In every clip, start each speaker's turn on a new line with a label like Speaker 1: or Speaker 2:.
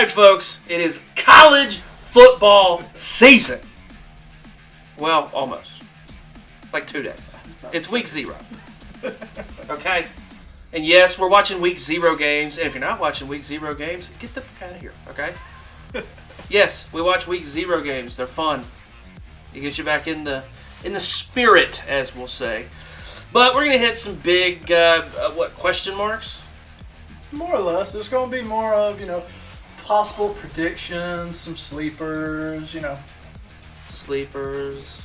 Speaker 1: right, folks. It is college football season. Well, almost. Like 2 days. It's week 0. Okay? And yes, we're watching week 0 games. And if you're not watching week 0 games, get the fuck out of here, okay? Yes, we watch week 0 games. They're fun. It gets you back in the spirit, as we'll say. But we're going to hit some big, question marks?
Speaker 2: More or less. There's going to be more of, possible predictions, some sleepers,
Speaker 1: Sleepers.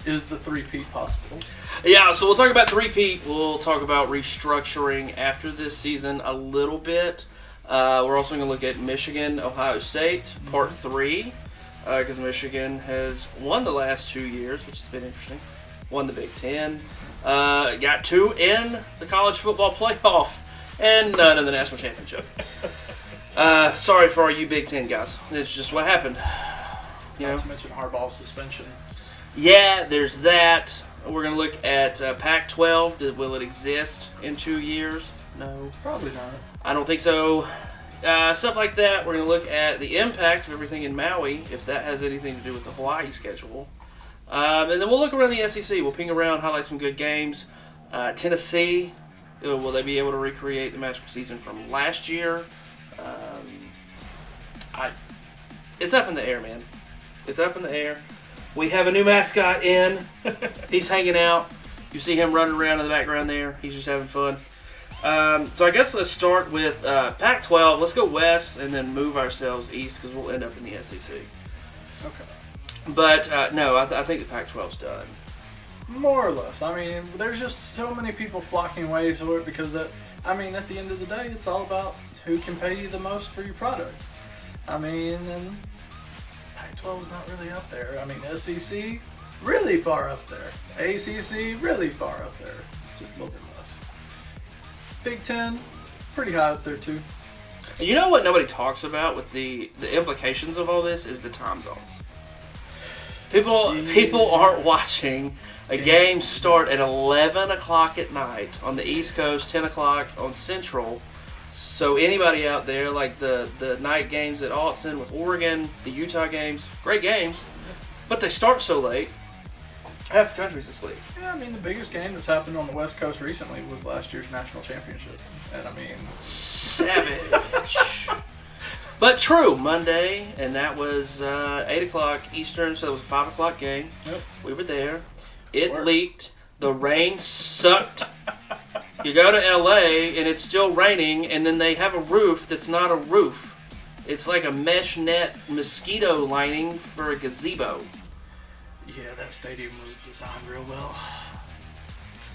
Speaker 2: Is the three-peat possible?
Speaker 1: Yeah, so we'll talk about three-peat. We'll talk about restructuring after this season a little bit. We're also going to look at Michigan, Ohio State, part 3. Because Michigan has won the last 2 years, which has been interesting. Won the Big Ten. Got 2 in the college football playoff. And none in the national championship. Sorry for all you Big Ten guys. It's just what happened.
Speaker 2: Not to mention Harbaugh's suspension.
Speaker 1: Yeah, there's that. We're going to look at Pac-12. Will it exist in 2 years? No.
Speaker 2: Probably not.
Speaker 1: I don't think so. Stuff like that. We're going to look at the impact of everything in Maui, if that has anything to do with the Hawaii schedule. And then we'll look around the SEC. We'll ping around, highlight some good games. Tennessee, will they be able to recreate the magical season from last year? It's up in the air, man. It's up in the air. We have a new mascot in. He's hanging out. You see him running around in the background there. He's just having fun. So I guess let's start with Pac-12. Let's go west and then move ourselves east because we'll end up in the SEC.
Speaker 2: Okay.
Speaker 1: But no, I think the Pac-12's done.
Speaker 2: More or less. I mean, there's just so many people flocking away to it because, at the end of the day, it's all about who can pay you the most for your product. And Pac-12 is not really up there. SEC, really far up there. ACC, really far up there. Just a little bit less. Big Ten, pretty high up there too.
Speaker 1: You know what nobody talks about with the implications of all this is the time zones. People aren't watching a game start at 11 o'clock at night on the East Coast, 10 o'clock on Central. So anybody out there, like the night games at Autzen with Oregon, the Utah games, great games, but they start so late, half the country's asleep.
Speaker 2: Yeah, the biggest game that's happened on the West Coast recently was last year's national championship. And
Speaker 1: savage. But true, Monday, and that was 8 o'clock Eastern, so it was a 5 o'clock game.
Speaker 2: Yep.
Speaker 1: We were there. It leaked. The rain sucked. You go to LA, and it's still raining, and then they have a roof that's not a roof. It's like a mesh net mosquito lining for a gazebo.
Speaker 2: Yeah, that stadium was designed real well.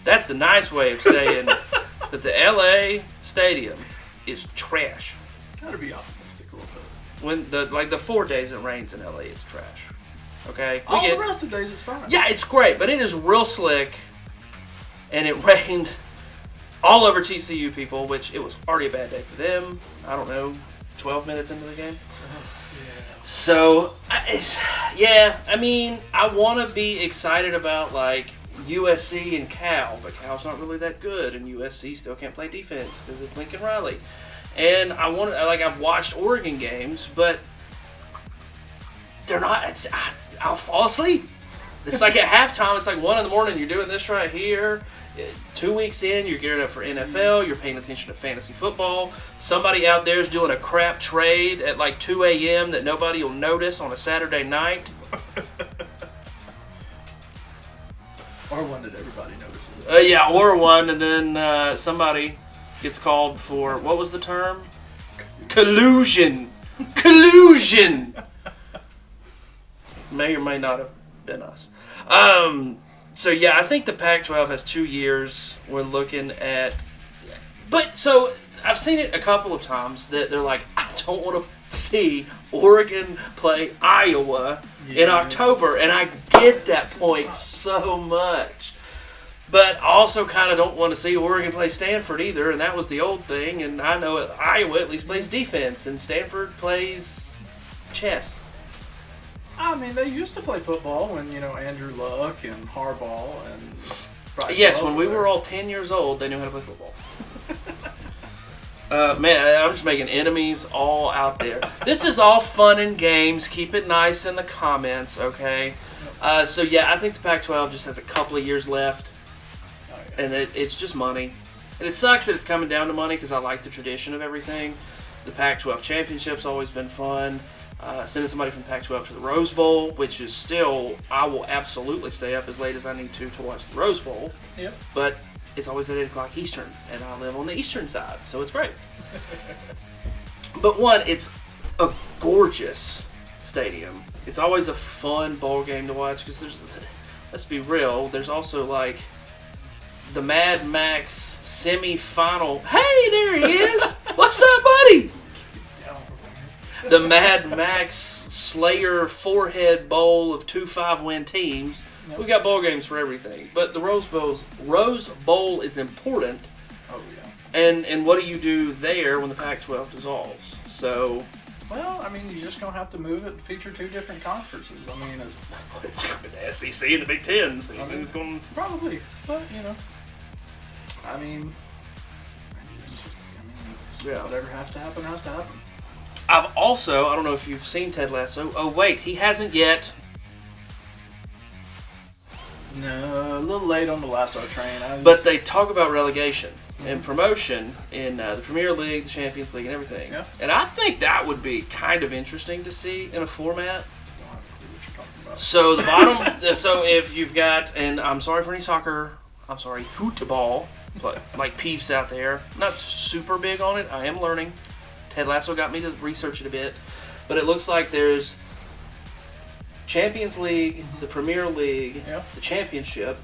Speaker 1: That's the nice way of saying that the LA stadium is trash.
Speaker 2: Gotta be optimistic a little bit.
Speaker 1: When the 4 days it rains in LA, it's trash. Okay?
Speaker 2: The rest of the days it's fine.
Speaker 1: Yeah, it's great, but it is real slick, and it rained all over TCU people, which it was already a bad day for them. I don't know, 12 minutes into the game.
Speaker 2: Yeah.
Speaker 1: So, I want to be excited about, USC and Cal, but Cal's not really that good, and USC still can't play defense because it's Lincoln Riley. And I've watched Oregon games, but they're not, I'll fall asleep. It's like at halftime, it's like 1 in the morning, you're doing this right here. 2 weeks in, you're gearing up for NFL, you're paying attention to fantasy football. Somebody out there is doing a crap trade at 2 a.m. that nobody will notice on a Saturday night.
Speaker 2: Or one that everybody notices.
Speaker 1: Or one, and then somebody gets called for, what was the term? Collusion. May or may not have been us. I think the Pac-12 has 2 years. We're looking at... But, so, I've seen it a couple of times that they're like, I don't want to see Oregon play Iowa in October. And I get that point so much. But I also kind of don't want to see Oregon play Stanford either, and that was the old thing. And I know Iowa at least plays defense, and Stanford plays chess.
Speaker 2: They used to play football when, Andrew Luck and Harbaugh and Bryce
Speaker 1: Yes,
Speaker 2: Love
Speaker 1: when we were all 10 years old, they knew how to play football. Man, I'm just making enemies all out there. This is all fun and games. Keep it nice in the comments, okay? So, yeah, I think the Pac-12 just has a couple of years left.
Speaker 2: Oh, yeah.
Speaker 1: And it's just money. And it sucks that it's coming down to money because I like the tradition of everything. The Pac-12 championship's always been fun. Sending somebody from Pac-12 to the Rose Bowl, which is still, I will absolutely stay up as late as I need to watch the Rose Bowl.
Speaker 2: Yep.
Speaker 1: But it's always at 8 o'clock Eastern, and I live on the Eastern side, so it's great. But one, it's a gorgeous stadium. It's always a fun ball game to watch because there's, let's be real, there's also like the Mad Max semi-final. Hey, there he is! What's up, buddy? The Mad Max Slayer Forehead Bowl of 2 5-win teams.
Speaker 2: Yep.
Speaker 1: We got ball games for everything, but the Rose Bowl is important.
Speaker 2: Oh yeah.
Speaker 1: And what do you do there when the Pac-12 dissolves? So,
Speaker 2: well, I mean, you're just gonna have to move it and feature 2 different conferences. I mean,
Speaker 1: it's the SEC and the Big Ten. So it's going
Speaker 2: probably, but you know, I mean,
Speaker 1: yeah.
Speaker 2: Whatever has to happen, has to happen.
Speaker 1: I've also, I don't know if you've seen Ted Lasso. Oh wait, he hasn't yet.
Speaker 2: No, a little late on the Lasso train.
Speaker 1: But they talk about relegation and promotion in the Premier League, the Champions League, and everything.
Speaker 2: Yeah.
Speaker 1: And I think that would be kind of interesting to see in a format.
Speaker 2: Don't have a clue what you're talking about.
Speaker 1: So the bottom, so if you've got, and I'm sorry for any hootball, like peeps out there. I'm not super big on it. I am learning. Ted Lasso got me to research it a bit, but it looks like there's Champions League, the Premier League, the Championship,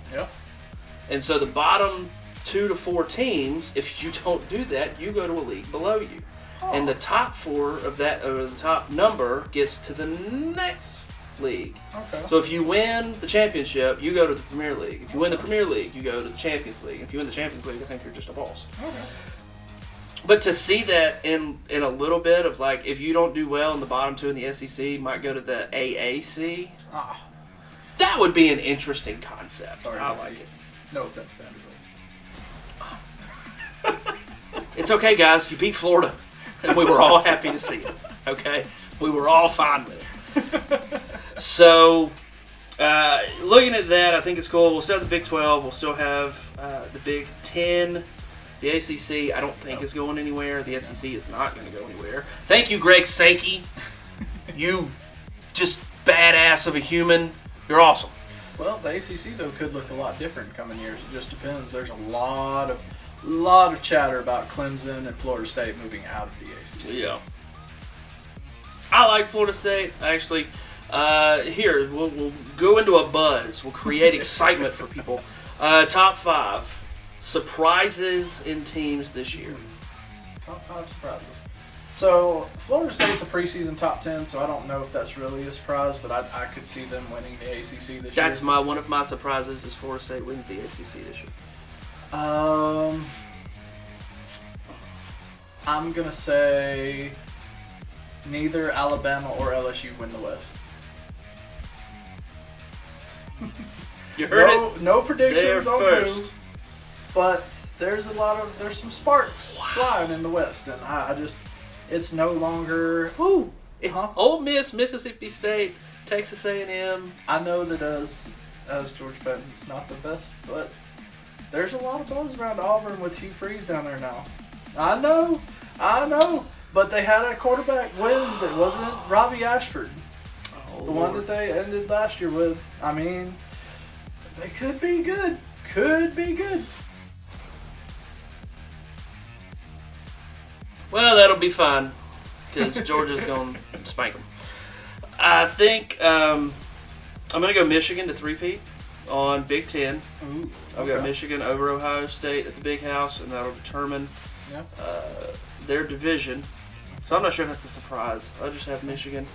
Speaker 1: and so the bottom 2 to 4 teams, if you don't do that, you go to a league below you, and the top 4 of that, or the top number, gets to the next league.
Speaker 2: Okay.
Speaker 1: So if you win the Championship, you go to the Premier League. If you win the Premier League, you go to the Champions League. If you win the Champions League, I think you're just a boss.
Speaker 2: Okay.
Speaker 1: But to see that in a little bit of like, if you don't do well in the bottom 2 in the SEC, you might go to the AAC. That would be an interesting concept.
Speaker 2: Sorry,
Speaker 1: I like it.
Speaker 2: No offense, Vanderbilt.
Speaker 1: It's okay, guys. You beat Florida, and we were all happy to see it. Okay, we were all fine with it. So, looking at that, I think it's cool. We'll still have the Big 12. We'll still have the Big 10. The ACC, I don't think is going anywhere. The SEC is not going to go anywhere. Thank you, Greg Sankey. You just badass of a human. You're awesome.
Speaker 2: Well, the ACC though could look a lot different in coming years. It just depends. There's a lot of chatter about Clemson and Florida State moving out of the ACC.
Speaker 1: Yeah. I like Florida State. Actually, here we'll go into a buzz. We'll create excitement for people. Top 5. Surprises in teams this year.
Speaker 2: Top 5 surprises. So, Florida State's a preseason top 10, so I don't know if that's really a surprise, but I could see them winning the ACC this year.
Speaker 1: That's one of my surprises is Florida State wins the ACC this year.
Speaker 2: I'm going to say neither Alabama or LSU win the West.
Speaker 1: You heard it.
Speaker 2: No predictions
Speaker 1: there
Speaker 2: on
Speaker 1: first.
Speaker 2: who. But there's some sparks flying in the West, and I just, it's no longer.
Speaker 1: Ooh, it's Ole Miss, Mississippi State, Texas A&M.
Speaker 2: I know that as Georgia fans, it's not the best, but there's a lot of buzz around Auburn with Hugh Freeze down there now. I know, but they had a quarterback win that wasn't Robbie Ashford, the one that they ended last year with. I mean, they could be good. Could be good.
Speaker 1: Well, that'll be fine because Georgia's going to spank them. I think I'm going to go Michigan to three-peat on Big Ten.
Speaker 2: Ooh,
Speaker 1: I've got Michigan over Ohio State at the Big House, and that'll determine their division. So I'm not sure if that's a surprise. I just have Michigan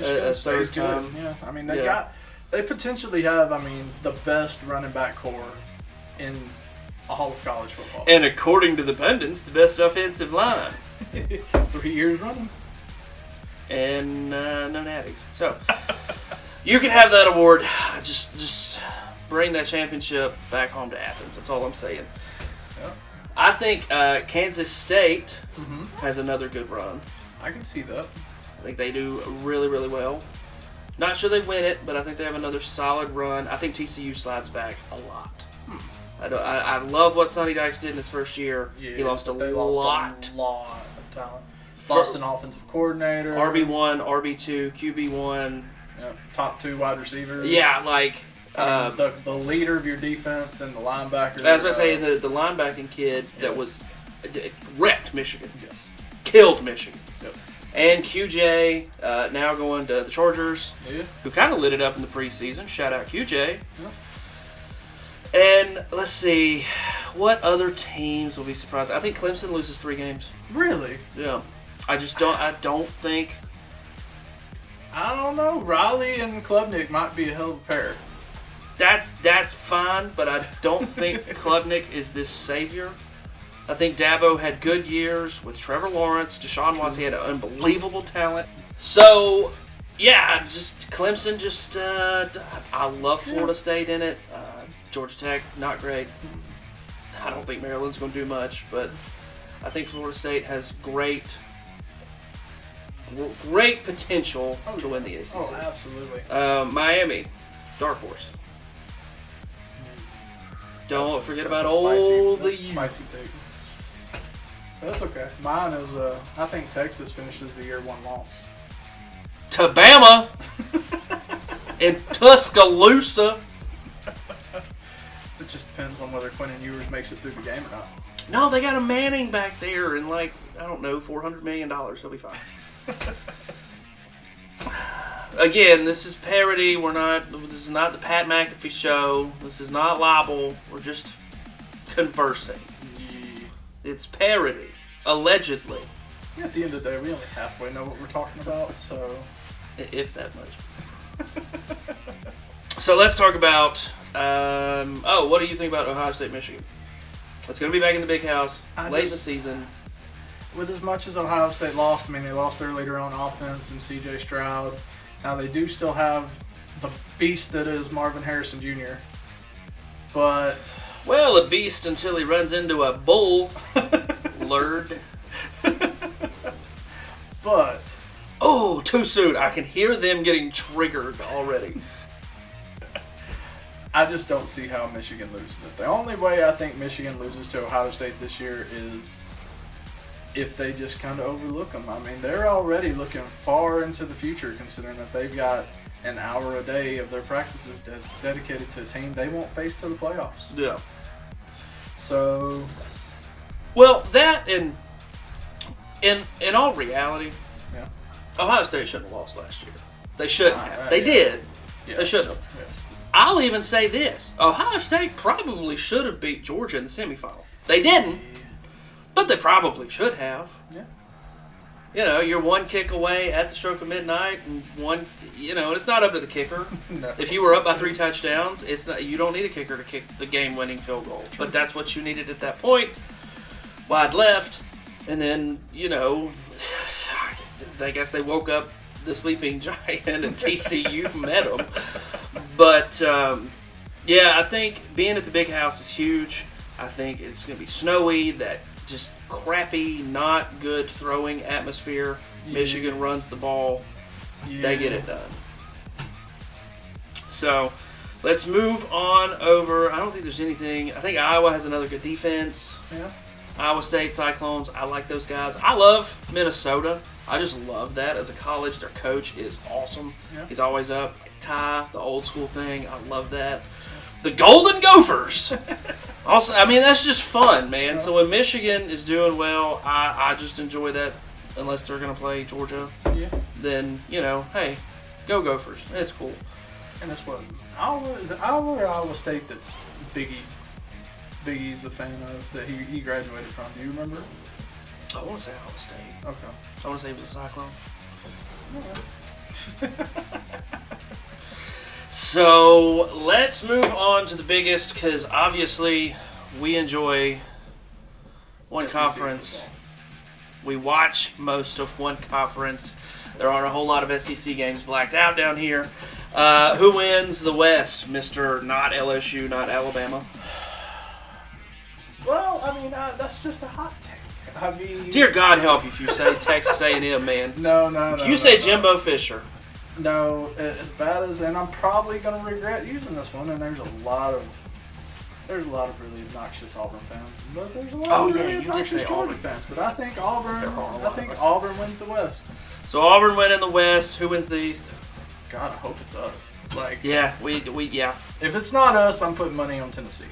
Speaker 1: a third time.
Speaker 2: Yeah, I mean they potentially have the best running back core in all of college football.
Speaker 1: And according to the pundits, the best offensive line.
Speaker 2: 3 years running.
Speaker 1: And no natties. So you can have that award. Just bring that championship back home to Athens. That's all I'm saying. I think Kansas State has another good run.
Speaker 2: I can see that.
Speaker 1: I think they do really, really well. Not sure they win it, but I think they have another solid run. I think TCU slides back a lot. I love what Sonny Dykes did in his first year.
Speaker 2: Yeah,
Speaker 1: he lost a lot.
Speaker 2: Lost a lot of talent. Lost an offensive coordinator.
Speaker 1: RB1, RB2, QB1.
Speaker 2: Yeah, top 2 wide receivers.
Speaker 1: Yeah, like...
Speaker 2: the leader of your defense and the linebacker.
Speaker 1: I was about to say, the linebacking kid that was wrecked Michigan.
Speaker 2: Yes.
Speaker 1: Killed Michigan.
Speaker 2: Yep.
Speaker 1: And QJ, now going to the Chargers, who kind of lit it up in the preseason. Shout out QJ.
Speaker 2: Yep.
Speaker 1: And let's see, what other teams will be surprised? I think Clemson loses 3 games.
Speaker 2: Really?
Speaker 1: Yeah. I don't think.
Speaker 2: I don't know. Riley and Klubnik might be a hell of a pair.
Speaker 1: That's fine, but I don't think Klubnik is this savior. I think Dabo had good years with Trevor Lawrence. Deshaun Watson had an unbelievable talent. So, yeah, just Clemson. I love Florida State in it. Georgia Tech, not great. I don't think Maryland's going to do much, but I think Florida State has great potential to win the ACC.
Speaker 2: Oh, absolutely.
Speaker 1: Miami, dark horse. Don't forget about
Speaker 2: spicy take. That's okay. Mine is, I think Texas finishes the year 1 loss.
Speaker 1: To Bama in Tuscaloosa.
Speaker 2: It just depends on whether Quentin Ewers makes it through the game or not.
Speaker 1: No, they got a Manning back there and $400 million. He'll be fine. Again, this is parody. This is not the Pat McAfee show. This is not libel. We're just conversing.
Speaker 2: Yeah.
Speaker 1: It's parody, allegedly.
Speaker 2: At the end of the day, we only halfway know what we're talking about, so...
Speaker 1: If that much. So let's talk about... what do you think about Ohio State, Michigan? It's going to be back in the big house, late in the season.
Speaker 2: With as much as Ohio State lost, they lost their leader on offense and C.J. Stroud. Now, they do still have the beast that is Marvin Harrison Jr. But...
Speaker 1: Well, a beast until he runs into a bull. Lurd.
Speaker 2: But...
Speaker 1: Oh, too soon. I can hear them getting triggered already.
Speaker 2: I just don't see how Michigan loses it. The only way I think Michigan loses to Ohio State this year is if they just kind of overlook them. They're already looking far into the future, considering that they've got an hour a day of their practices dedicated to a team they won't face till the playoffs.
Speaker 1: Yeah.
Speaker 2: So...
Speaker 1: Well, that in all reality,
Speaker 2: yeah,
Speaker 1: Ohio State shouldn't have lost last year. They shouldn't have.
Speaker 2: Right,
Speaker 1: They did.
Speaker 2: Yeah.
Speaker 1: They shouldn't have.
Speaker 2: Yes.
Speaker 1: I'll even say this. Ohio State probably should have beat Georgia in the semifinal. They didn't, but they probably should have.
Speaker 2: Yeah.
Speaker 1: You're one kick away at the stroke of midnight, and and it's not up to the kicker.
Speaker 2: No.
Speaker 1: If you were up by 3 touchdowns, it's not. You don't need a kicker to kick the game-winning field goal. But that's what you needed at that point. Wide left, and then, I guess they woke up the sleeping giant and TCU met them. But, I think being at the big house is huge. I think it's going to be snowy, that just crappy, not good throwing atmosphere. Yeah. Michigan runs the ball. Yeah. They get it done. So, let's move on over. I don't think there's anything. I think Iowa has another good defense.
Speaker 2: Yeah.
Speaker 1: Iowa State Cyclones, I like those guys. I love Minnesota. I just love that. As a college, their coach is awesome. Yeah. He's always up. Tie, the old school thing. I love that. The Golden Gophers. Also, that's just fun, man. Yeah. So when Michigan is doing well, I just enjoy that. Unless they're going to play Georgia. Yeah. Then, hey, go Gophers. It's cool.
Speaker 2: And that's what is it Iowa or Iowa State that's Biggie's a fan of, that he graduated from. Do you remember?
Speaker 1: I want to say Iowa State.
Speaker 2: Okay.
Speaker 1: I want to say he was a Cyclone. So let's move on to the biggest, because obviously we enjoy one SEC conference. Football. We watch most of one conference. There aren't a whole lot of SEC games blacked out down here. Who wins the West, Mr. Not LSU, not Alabama?
Speaker 2: Well, I mean, that's just a hot take. I mean,
Speaker 1: Dear God help you if you say Texas A&M, man.
Speaker 2: No.
Speaker 1: If you say Jimbo Fisher.
Speaker 2: No, as bad as, and I'm probably going to regret using this one, and there's a lot of really obnoxious Auburn fans, but there's a lot of really obnoxious Georgia fans. But I think Auburn wins the West.
Speaker 1: So Auburn win in the West. Who wins the East?
Speaker 2: God, I hope it's us.
Speaker 1: Yeah.
Speaker 2: If it's not us, I'm putting money on Tennessee.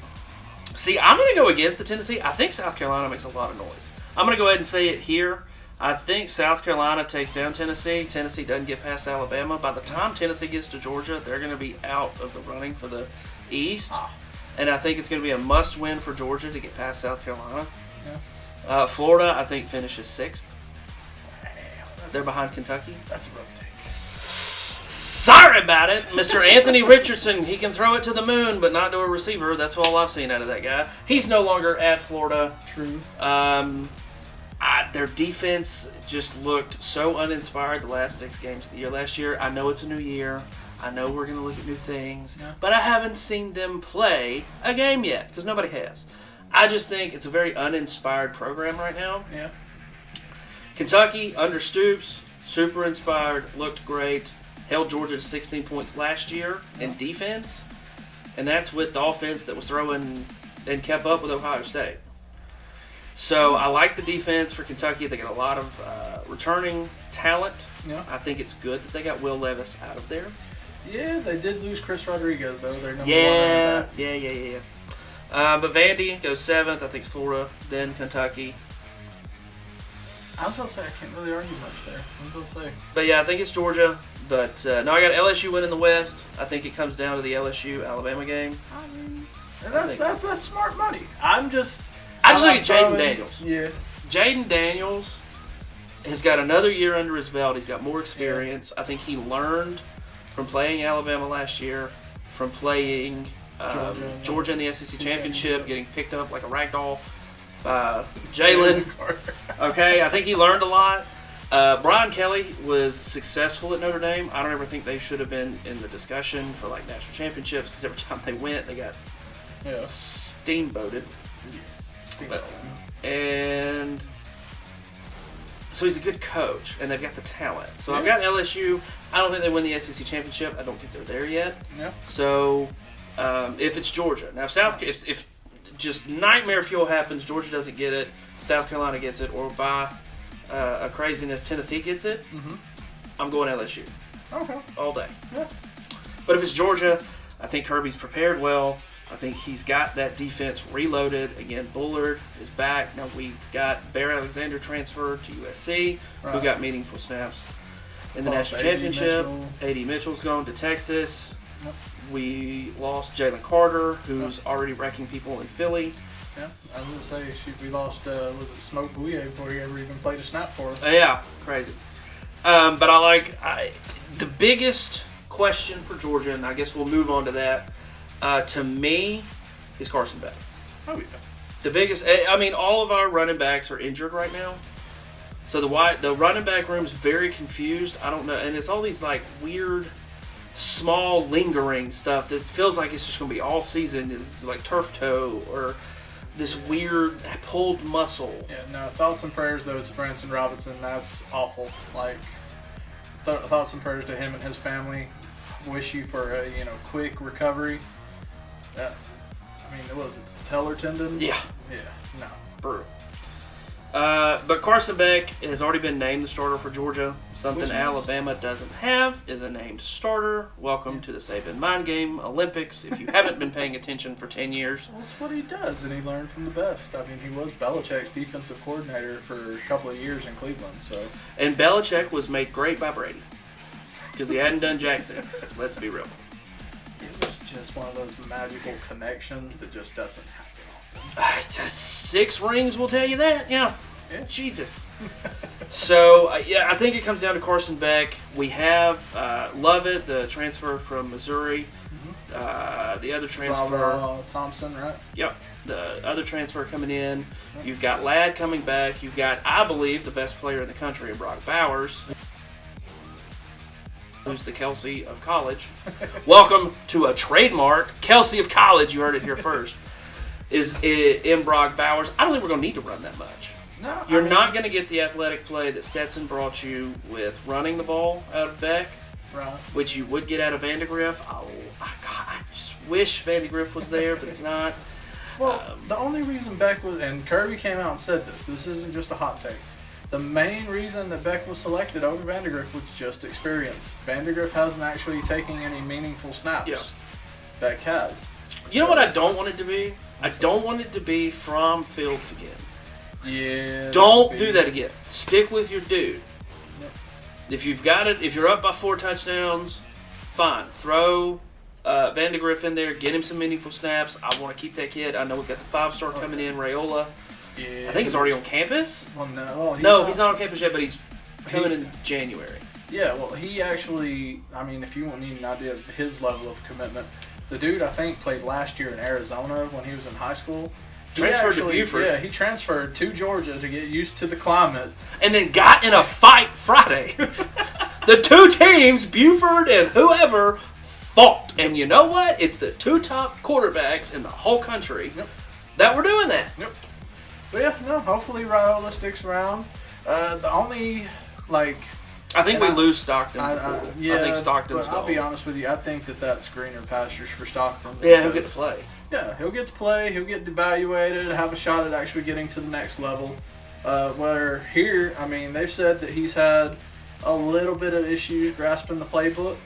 Speaker 1: See, I'm going to go against the Tennessee. I think South Carolina makes a lot of noise. I'm going to go ahead and say it here. I think South Carolina takes down Tennessee. Tennessee doesn't get past Alabama. By the time Tennessee gets to Georgia, they're going to be out of the running for the East. And I think it's going to be a must-win for Georgia to get past South Carolina.
Speaker 2: Yeah.
Speaker 1: Florida, I think, finishes 6th. They're behind Kentucky.
Speaker 2: That's a rough take.
Speaker 1: Sorry about it. Mr. Anthony Richardson, he can throw it to the moon, but not to a receiver. That's all I've seen out of that guy. He's no longer at Florida.
Speaker 2: True.
Speaker 1: Their defense just looked so uninspired the last 6 games of the year last year. I know it's a new year. I know we're going to look at new things. Yeah. But I haven't seen them play a game yet because nobody has. I just think it's a very uninspired program right now.
Speaker 2: Yeah.
Speaker 1: Kentucky, under Stoops, super inspired, looked great. Held Georgia to 16 points last year in defense. And that's with the offense that was throwing and kept up with Ohio State. So I like the defense for Kentucky. They got a lot of returning talent.
Speaker 2: Yeah.
Speaker 1: I think it's good that they got Will Levis out of there.
Speaker 2: Yeah, they did lose Chris Rodriguez, though. They're number
Speaker 1: one. Yeah. But Vandy goes 7th. I think it's Florida, then Kentucky.
Speaker 2: I was going to say, I can't really argue much there. I was going to say.
Speaker 1: But yeah, I think it's Georgia. But no, I got LSU winning the West. I think it comes down to the LSU-Alabama game.
Speaker 2: I mean, and that's smart money. I just
Speaker 1: look at Jaden Daniels.
Speaker 2: Yeah.
Speaker 1: Jaden Daniels has got another year under his belt. He's got more experience. Yeah. I think he learned from playing Alabama last year, from playing Georgia in the SEC Championship, getting picked up like a rag doll. Jalen. Okay, I think he learned a lot. Brian Kelly was successful at Notre Dame. I don't ever think they should have been in the discussion for like national championships because every time they went, they got steamboated.
Speaker 2: Yes,
Speaker 1: and so he's a good coach, and they've got the talent. So I've got LSU. I don't think they win the SEC championship. I don't think they're there yet.
Speaker 2: Yeah.
Speaker 1: So if it's Georgia, now if just nightmare fuel happens, Georgia doesn't get it, South Carolina gets it, or by a craziness Tennessee gets it, I'm going LSU.
Speaker 2: Okay.
Speaker 1: All day.
Speaker 2: Yeah.
Speaker 1: But if it's Georgia, I think Kirby's prepared well. I think he's got that defense reloaded. Again, Bullard is back. Now we've got Bear Alexander transferred to USC, who got meaningful snaps in the national championship. A.D. Mitchell's going to Texas.
Speaker 2: Yep.
Speaker 1: We lost Jalen Carter, who's already wrecking people in Philly.
Speaker 2: Yeah, I was going to say, we lost, was it Smoke Bouye before he ever even played a snap for us?
Speaker 1: Yeah, crazy. But the biggest question for Georgia, and I guess we'll move on to that, to me, is Carson Beck.
Speaker 2: Oh, yeah.
Speaker 1: The biggest, all of our running backs are injured right now. So the running back room's very confused. I don't know. And it's all these like weird, small, lingering stuff that feels like it's just going to be all season. It's like turf toe or this weird pulled muscle.
Speaker 2: Yeah, no, thoughts and prayers, though, to Branson Robinson. That's awful. Like, thoughts and prayers to him and his family. Wish you for a quick recovery. It was a teller tendon.
Speaker 1: Yeah.
Speaker 2: Yeah. No.
Speaker 1: Brutal. But Carson Beck has already been named the starter for Georgia. Something Alabama doesn't have is a named starter. Welcome to the Saban Mind Game Olympics. If you haven't been paying attention for 10 years.
Speaker 2: Well, that's what he does, and he learned from the best. He was Belichick's defensive coordinator for a couple of years in Cleveland.
Speaker 1: And Belichick was made great by Brady because he hadn't done jack since. Let's be real.
Speaker 2: It was just one of those magical connections that just doesn't happen.
Speaker 1: 6 rings will tell you that. Yeah. Jesus. So, I think it comes down to Carson Beck. We have Lovett, the transfer from Missouri. The other transfer.
Speaker 2: Thompson, right?
Speaker 1: Yep. The other transfer coming in. You've got Ladd coming back. You've got, I believe, the best player in the country, Brock Bowers, who's the Kelsey of college. Welcome to a trademark, Kelsey of college. You heard it here first. is in Brock Bowers. I don't think we're going to need to run that much.
Speaker 2: No,
Speaker 1: You're not going to get the athletic play that Stetson brought you with running the ball out of Beck,
Speaker 2: right.
Speaker 1: which you would get out of Vandegrift. Oh, God, I just wish Vandegrift was there, but he's not.
Speaker 2: Well, the only reason Beck was, and Kirby came out and said this isn't just a hot take. The main reason that Beck was selected over Vandegrift was just experience. Vandegrift hasn't actually taken any meaningful snaps.
Speaker 1: Yeah.
Speaker 2: Beck has.
Speaker 1: You know what I don't want it to be? I don't want it to be from Fields again.
Speaker 2: Yeah.
Speaker 1: Don't do that again. Stick with your dude.
Speaker 2: Yep.
Speaker 1: If you've got it, if you're up by 4 touchdowns, fine. Throw Vandegrift in there. Get him some meaningful snaps. I want to keep that kid. I know we've got the 5-star coming in, Raiola.
Speaker 2: Yeah.
Speaker 1: I think he's already on campus.
Speaker 2: Well, no.
Speaker 1: He's not on campus yet, but he's coming in January.
Speaker 2: Yeah, well, he actually, I mean, if you want need an idea of his level of commitment, the dude, I think, played last year in Arizona when he was in high school.
Speaker 1: Transferred to Buford.
Speaker 2: Yeah, he transferred to Georgia to get used to the climate.
Speaker 1: And then got in a fight Friday. The two teams, Buford and whoever, fought. And you know what? It's the 2 top quarterbacks in the whole country that were doing that.
Speaker 2: Yep. But yeah, no, hopefully Raiola sticks around. The only, like...
Speaker 1: I think we lose Stockton.
Speaker 2: Yeah,
Speaker 1: I think Stockton's
Speaker 2: but I'll be honest with you, I think that's greener pastures for Stockton.
Speaker 1: Yeah, he'll get to play.
Speaker 2: Yeah, he'll get to play, he'll get evaluated, have a shot at actually getting to the next level. Where here, I mean, they've said that he's had a little bit of issues grasping the playbook,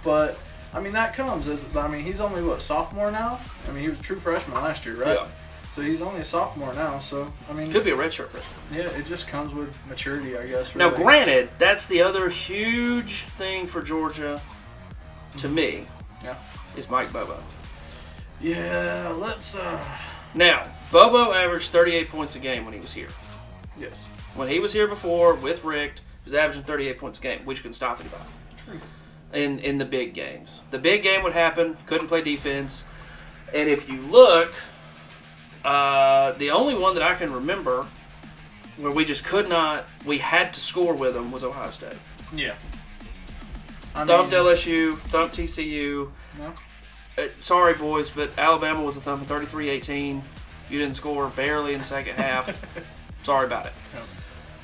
Speaker 2: but, I mean, that comes as, I mean, he's only, sophomore now? I mean, he was a true freshman last year, right?
Speaker 1: Yeah.
Speaker 2: So he's only a sophomore now, so, I mean...
Speaker 1: Could be a redshirt freshman.
Speaker 2: Yeah, it just comes with maturity, I guess.
Speaker 1: Now,
Speaker 2: really.
Speaker 1: granted, that's the other huge thing for Georgia, to me, is Mike Bobo.
Speaker 2: Yeah, let's...
Speaker 1: Now, Bobo averaged 38 points a game when he was here.
Speaker 2: Yes.
Speaker 1: When he was here before, with Richt, he was averaging 38 points a game, which couldn't stop anybody.
Speaker 2: True.
Speaker 1: In the big games. The big game would happen, couldn't play defense, and if you look... the only one that I can remember where we just could not, we had to score with them was Ohio State.
Speaker 2: Yeah.
Speaker 1: Thumped LSU, thumped TCU.
Speaker 2: No.
Speaker 1: Sorry, boys, but Alabama was a thumping 33-18. You didn't score barely in the second half. Sorry about it.
Speaker 2: No.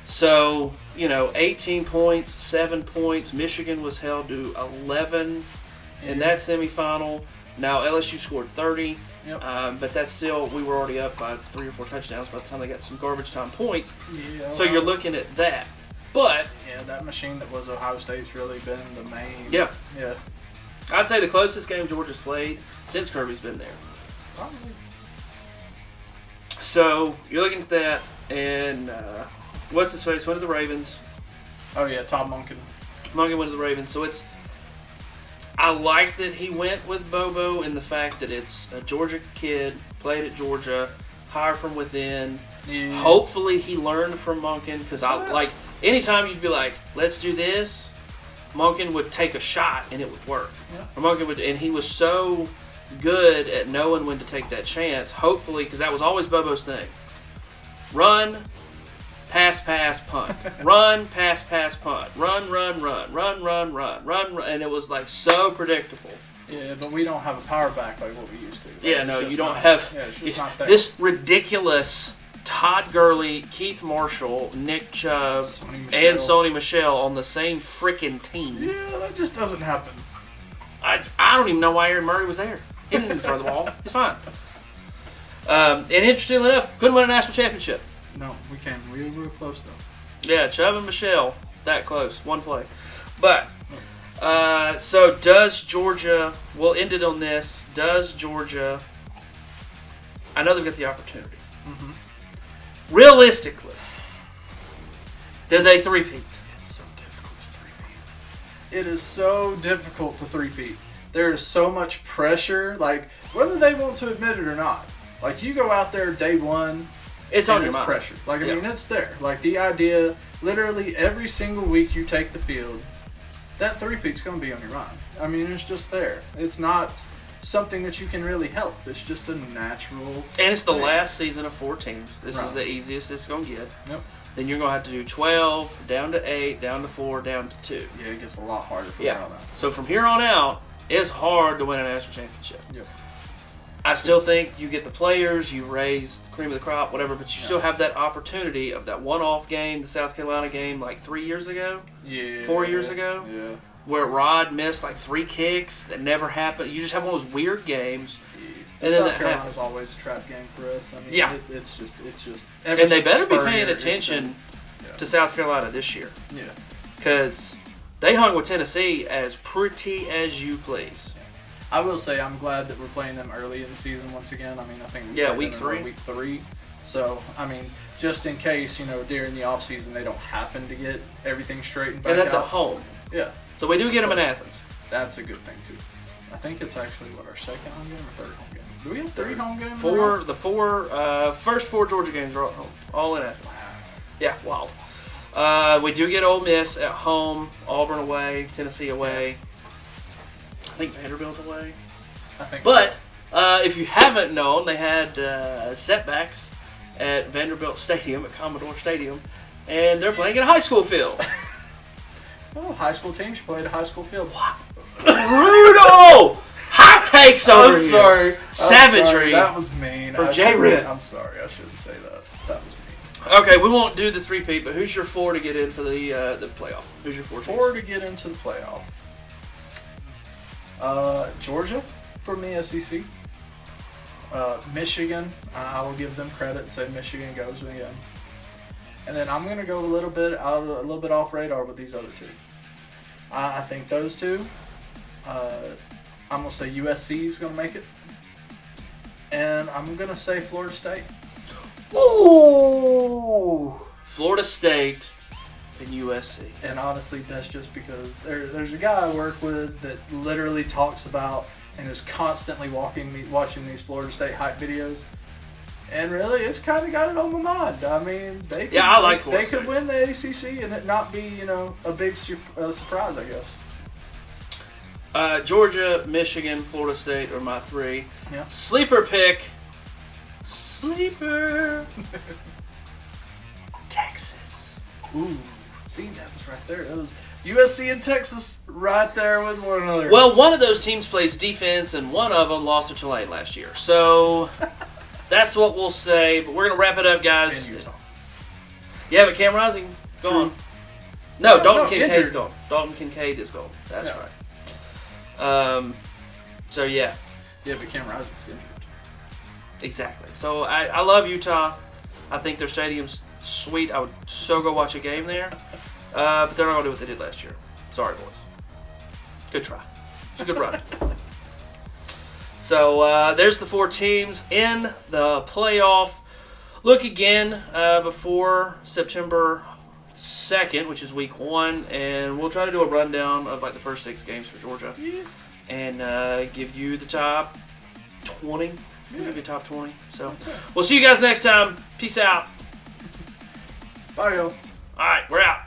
Speaker 1: So, 18 points, 7 points. Michigan was held to 11 in that semifinal. Now LSU scored 30.
Speaker 2: Yep.
Speaker 1: But that's still, we were already up by 3 or 4 touchdowns by the time they got some garbage time points.
Speaker 2: Yeah,
Speaker 1: so you're looking at that. But
Speaker 2: yeah, that machine that was Ohio State's really been the main.
Speaker 1: Yeah.
Speaker 2: Yeah.
Speaker 1: I'd say the closest game Georgia's played since Kirby's been there.
Speaker 2: Probably.
Speaker 1: So you're looking at that, and what's his face? Went to the Ravens.
Speaker 2: Oh yeah, Todd Monken.
Speaker 1: Monken went to the Ravens. So I like that he went with Bobo in the fact that it's a Georgia kid, played at Georgia, hire from within.
Speaker 2: Yeah.
Speaker 1: Hopefully he learned from Monken, because anytime you'd be like, let's do this, Monken would take a shot and it would work.
Speaker 2: Yeah.
Speaker 1: Or Monken would, and he was so good at knowing when to take that chance. Hopefully, because that was always Bobo's thing. Run, pass, punt. Run, pass, punt. Run, and it was so predictable.
Speaker 2: Yeah, but we don't have a power back like what we used to.
Speaker 1: Yeah, no, you don't have.
Speaker 2: Yeah, it's just not there.
Speaker 1: This ridiculous Todd Gurley, Keith Marshall, Nick Chubb, and Sony Michel on the same freaking team.
Speaker 2: Yeah, that just doesn't happen.
Speaker 1: I don't even know why Aaron Murray was there. He didn't throw the ball. He's fine. And interestingly enough, couldn't win a national championship.
Speaker 2: No, we can't. We were close though.
Speaker 1: Yeah, Chubb and Michelle, that close, one play. But, so does Georgia, we'll end it on this, does Georgia, I know they've got the opportunity.
Speaker 2: Mm-hmm.
Speaker 1: Realistically, did they three-peat?
Speaker 2: It's so difficult to three-peat. It is so difficult to three-peat. There is so much pressure, whether they want to admit it or not. You go out there day one,
Speaker 1: it's on your mind.
Speaker 2: Pressure. I mean, it's there. The idea, literally every single week you take the field, that three-peat's going to be on your mind. I mean, it's just there. It's not something that you can really help. It's just a natural
Speaker 1: And it's the
Speaker 2: thing.
Speaker 1: last season of 4 teams. This
Speaker 2: Right.
Speaker 1: is the easiest it's going to get.
Speaker 2: Yep.
Speaker 1: Then you're going to have to do 12, down to 8, down to 4, down to 2.
Speaker 2: Yeah, it gets a lot harder from here on out.
Speaker 1: So from here on out, it's hard to win a national championship.
Speaker 2: Yep.
Speaker 1: I still think you get the players, you raise the cream of the crop, whatever, but you still have that opportunity of that one-off game, the South Carolina game, like 3 years ago, 4 years ago, where Rod missed like 3 kicks that never happened. You just have one of those weird games.
Speaker 2: And South Carolina's always a trap game for us. I mean, it's just.
Speaker 1: And they better be paying attention to South Carolina this year.
Speaker 2: Yeah.
Speaker 1: Because they hung with Tennessee as pretty as you please.
Speaker 2: I will say I'm glad that we're playing them early in the season once again. I mean, I think
Speaker 1: week 3.
Speaker 2: Week 3. So, I mean, just in case, during the offseason they don't happen to get everything straightened back out.
Speaker 1: And that's at home.
Speaker 2: Yeah.
Speaker 1: So we do get them in Athens.
Speaker 2: That's a good thing, too. I think it's actually, our second home game or third home game? Do we have 3 home games?
Speaker 1: First 4 Georgia games are at home. All in Athens. Yeah, wow. We do get Ole Miss at home, Auburn away, Tennessee away. I think Vanderbilt away. But if you haven't known, they had setbacks at Vanderbilt Stadium, at Commodore Stadium, and they're playing at a high school field.
Speaker 2: Oh, high school teams should play at a high school field.
Speaker 1: What? Brutal! Hot takes over here.
Speaker 2: Sorry.
Speaker 1: Savagery.
Speaker 2: That was mean.
Speaker 1: From JRitt.
Speaker 2: I'm sorry. I shouldn't say that. That was mean.
Speaker 1: Okay, we won't do the 3-peat, but who's your 4 to get in for the playoff? Who's your 4 teams?
Speaker 2: 4 to get into the playoff. Georgia from the SEC. Michigan, I will give them credit and say Michigan goes again. And then I'm gonna go a little bit off radar with these other 2. I think those 2. I'm gonna say USC is gonna make it, and I'm gonna say Florida State.
Speaker 1: Ooh, Florida State and USC.
Speaker 2: And honestly, that's just because there's a guy I work with that literally talks about and is constantly watching these Florida State hype videos. And really, it's kind of got it on my mind. I mean, they could win the ACC and it not be, a big surprise, I guess.
Speaker 1: Georgia, Michigan, Florida State are my 3.
Speaker 2: Yeah.
Speaker 1: Sleeper pick. Sleeper. Texas.
Speaker 2: Ooh. See, that was right there. That was USC and Texas right there with one another.
Speaker 1: Well, one of those teams plays defense, and one of them lost to Tulane last year. So that's what we'll say. But we're going to wrap it up, guys. Yeah, but Cam Rising gone. No, Dalton Kincaid's gone. Dalton Kincaid is gone. That's right. So, yeah.
Speaker 2: Yeah, but Cam Rising's injured.
Speaker 1: Exactly. So, I love Utah. I think their stadium's sweet. I would so go watch a game there. But they're not going to do what they did last year. Sorry, boys. Good try. It's a good run. So, there's the 4 teams in the playoff. Look again before September 2nd, which is week 1, and we'll try to do a rundown of like the first 6 games for Georgia, and give you the top 20. We'll give you top 20. So we'll see you guys next time. Peace out.
Speaker 2: Bye, y'all.
Speaker 1: All right, we're out.